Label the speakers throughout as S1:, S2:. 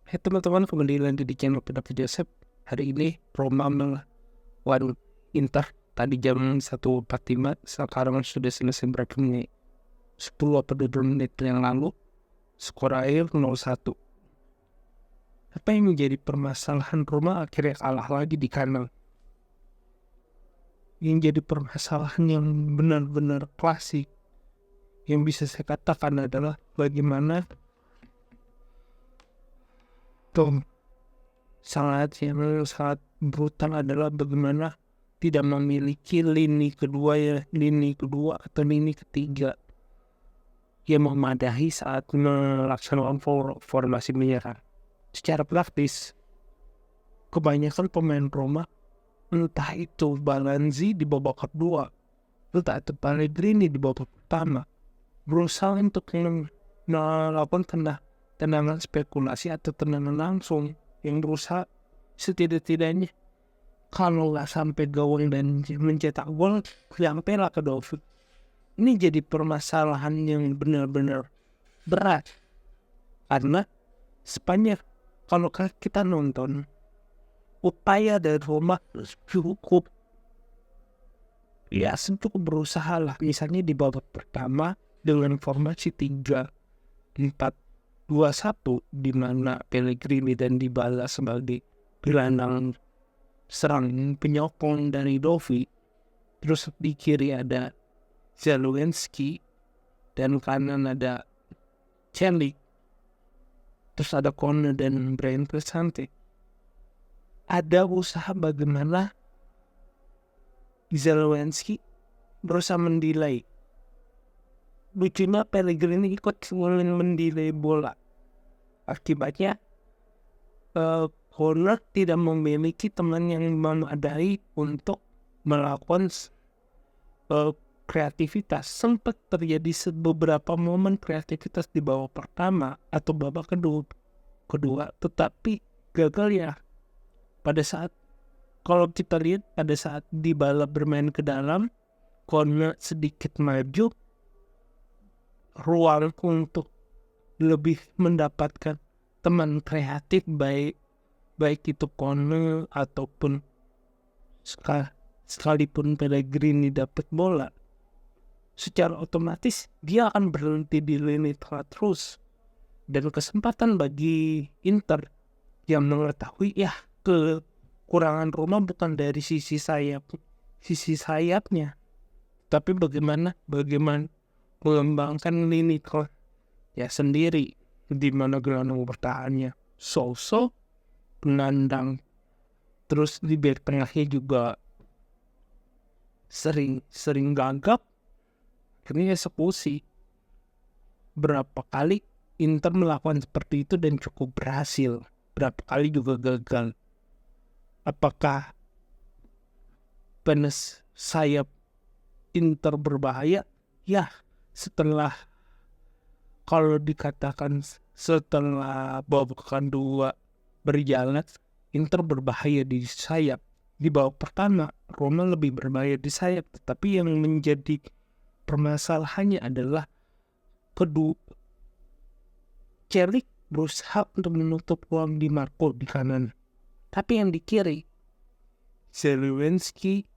S1: Hai teman-teman, kembali lagi di channel Pendapat Joseph. Hari ini Roma melawan Inter. Tadi jam 1.45, sekarang sudah selesai berapa menit? 10 atau 20 menit yang lalu. Skor akhir 0-1. Apa yang menjadi permasalahan Roma akhirnya kalah lagi di kandang? Yang jadi permasalahan yang benar-benar klasik, yang bisa saya katakan adalah bagaimana sangat brutal adalah bagaimana tidak memiliki lini kedua atau lini ketiga yang memadai saat melaksanakan formasi menyerang. Secara praktis, kebanyakan pemain Roma, entah itu Balanzi di babak kedua, entah itu Pellegrini di babak pertama, berusaha untuk melakukan tendangan spekulasi atau tendangan langsung yang berusaha setidak-tidaknya kalau nggak sampai gawang dan mencetak gol, sampailah ke Dovik. Ini jadi permasalahan yang benar-benar berat karena sepanjang kalau kita nonton upaya dari Roma cukup berusaha lah. Misalnya di babak pertama dengan formasi 3-4-2-1 di mana Pellegrini dan Dybala sebagai gelandang serang penyokong dari Dovi. Terus di kiri ada Zelensky dan kanan ada Celik. Terus ada Kone dan Brian Cristante. Ada usaha bagaimana Zelensky berusaha mendelay. Lucunya Pellegrini ikut mendelay bola. Akibatnya Horner tidak memiliki teman yang memadai untuk melakukan kreativitas. Sempat terjadi beberapa momen kreativitas di babak pertama atau babak kedua, tetapi gagal ya. Pada saat kalau kita lihat pada saat Dybala bermain ke dalam, Horner sedikit maju, ruang untuk lebih mendapatkan teman kreatif baik itu Kone ataupun sekalipun Pellegrini dapat bola, secara otomatis dia akan berhenti di lini tengah terus, dan kesempatan bagi Inter yang mengetahui ya kekurangan Roma bukan dari sisi sayapnya, tapi bagaimana mengembangkan lini tengah ya sendiri, di mana gelandang bertahannya so-so penandang, terus di back tengahnya juga sering gagap, akhirnya eksekusi. Berapa kali Inter melakukan seperti itu dan cukup berhasil, berapa kali juga gagal. Apakah penes sayap Inter berbahaya? Ya, kalau dikatakan setelah babak kedua berjalan, Inter berbahaya di sayap. Di babak pertama Roma lebih berbahaya di sayap, tetapi yang menjadi permasalahannya adalah Celik berusaha untuk menutup ruang di Marco di kanan, tapi yang di kiri Zelensky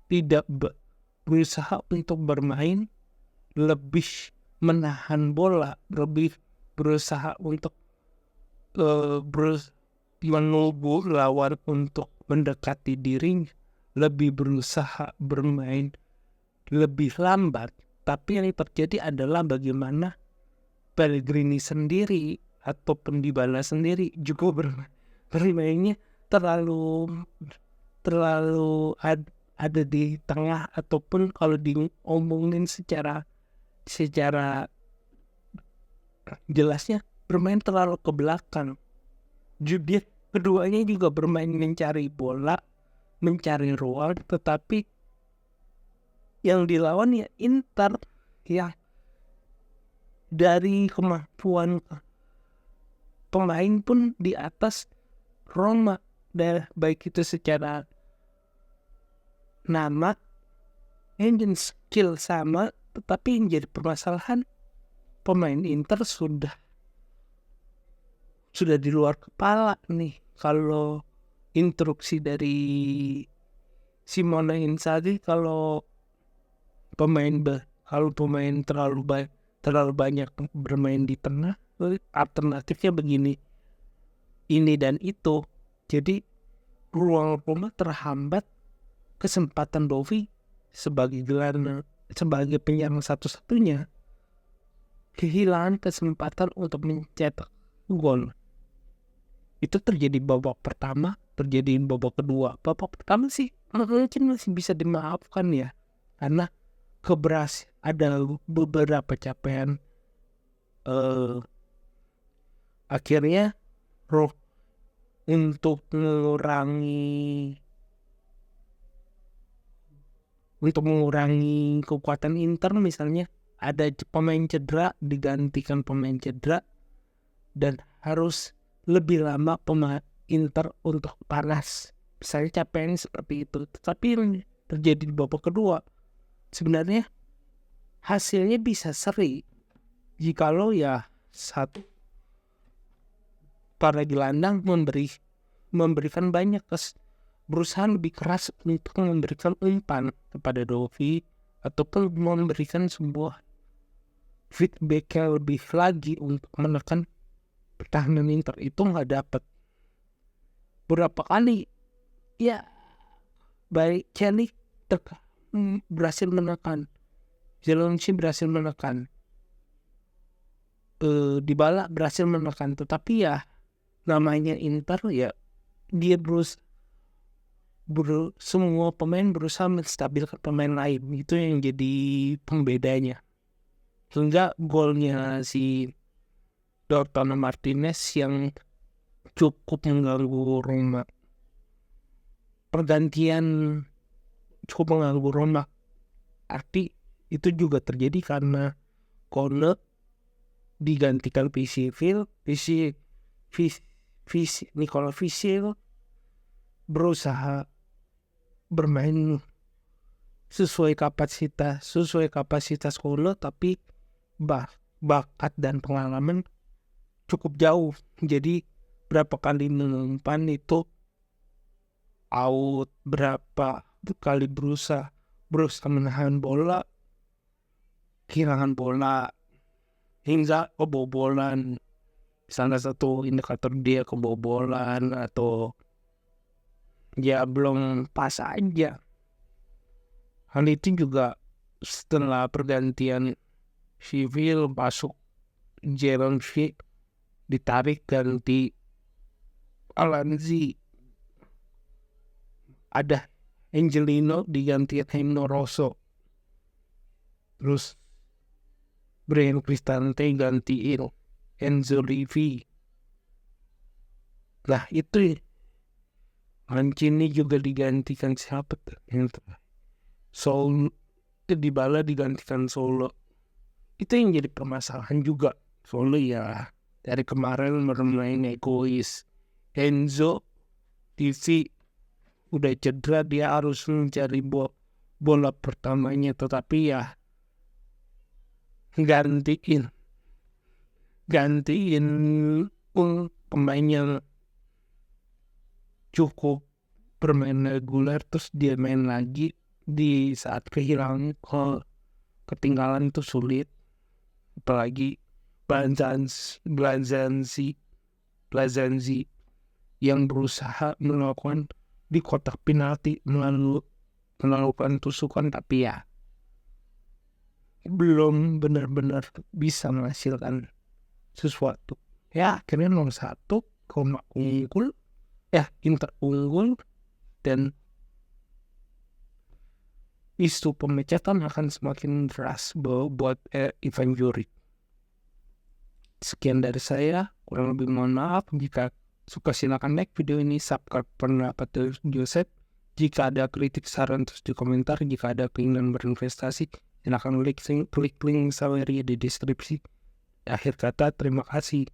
S1: tidak berusaha untuk bermain lebih menahan bola, lebih berusaha untuk menunggu lawan untuk mendekati diri, lebih berusaha bermain lebih lambat. Tapi yang terjadi adalah bagaimana Pellegrini sendiri ataupun Dybala sendiri juga bermainnya terlalu ada di tengah, ataupun kalau diomongin secara jelasnya bermain terlalu ke belakang. Dia keduanya juga bermain mencari bola, mencari ruang, tetapi yang dilawan ya Inter yang dari kemampuan pemain pun di atas Roma, dan baik itu secara nama, engine, skill sama, tetapi yang jadi permasalahan pemain Inter sudah sudah di luar kepala nih kalau instruksi dari Simone Inzaghi kalau pemain terlalu banyak bermain di tengah, alternatifnya begini, ini dan itu. Jadi ruang Roma terhambat, kesempatan Dovi sebagai penyerang satu-satunya kehilangan kesempatan untuk mencetak gol. Itu terjadi babak pertama, terjadi babak kedua. Babak pertama sih mungkin masih bisa dimaafkan ya, karena ada beberapa capaian akhirnya untuk mengurangi kekuatan Inter. Misalnya ada pemain cedera, digantikan pemain cedera, dan harus lebih lama pemain Inter untuk panas. Misalnya capaian seperti itu. Tetapi yang terjadi di babak kedua, sebenarnya hasilnya bisa seri jikalau ya satu para gelandang memberikan banyak berusaha lebih keras untuk memberikan umpan kepada Dovi, ataupun memberikan sebuah feedback yang lebih lagi untuk menekan pertahanan Inter. Itu nggak dapat. Berapa kali ya baik Kelly berhasil menekan, Zelensky berhasil menekan, Dybala berhasil menekan, tetapi ya namanya Inter ya, dia semua pemain berusaha menstabilkan pemain lain. Itu yang jadi pembedanya, sehingga golnya si Lautaro Martinez yang cukup mengganggu Roma, pergantian cukup mengganggu Roma. Arti itu juga terjadi karena Kone digantikan Nicola Visil berusaha bermain sesuai kapasitas Kone, tapi bakat dan pengalaman cukup jauh. Jadi berapa kali mengumpan itu out, berapa kali berusaha menahan bola, kehilangan bola, hingga kebobolan. Salah satu indikator dia kebobolan atau ya belum pas aja. Hal itu juga setelah pergantian Civil masuk Zelensky, ditarik ganti Alanzi, ada Angelino diganti Hemno Rosso, terus Brian Cristante gantiin Enzo Livi. Nah itu Mancini juga digantikan siapa tuh? Dybala digantikan Solo. Itu yang jadi permasalahan juga. Solo ya dari kemarin bermain egois. Enzo Livi udah cedera, dia harus mencari bola pertamanya, tetapi ya gantiin pemain yang cukup bermain reguler, terus dia main lagi di saat ketinggalan itu sulit. Apalagi Blazanzi yang berusaha melakukan di kotak penalti melakukan tusukan, tapi ya belum benar-benar bisa menghasilkan sesuatu. Ya akhirnya 0-1 Inter unggul, dan isu pemecatan akan semakin deras buat Ivan Juric. Sekian dari saya, kurang lebih mohon maaf. Jika suka silakan like video ini, subscribe pendapat Joseph. Jika ada kritik, saran, terus di komentar. Jika ada keinginan berinvestasi, silakan klik link summary di deskripsi. Akhir kata, terima kasih.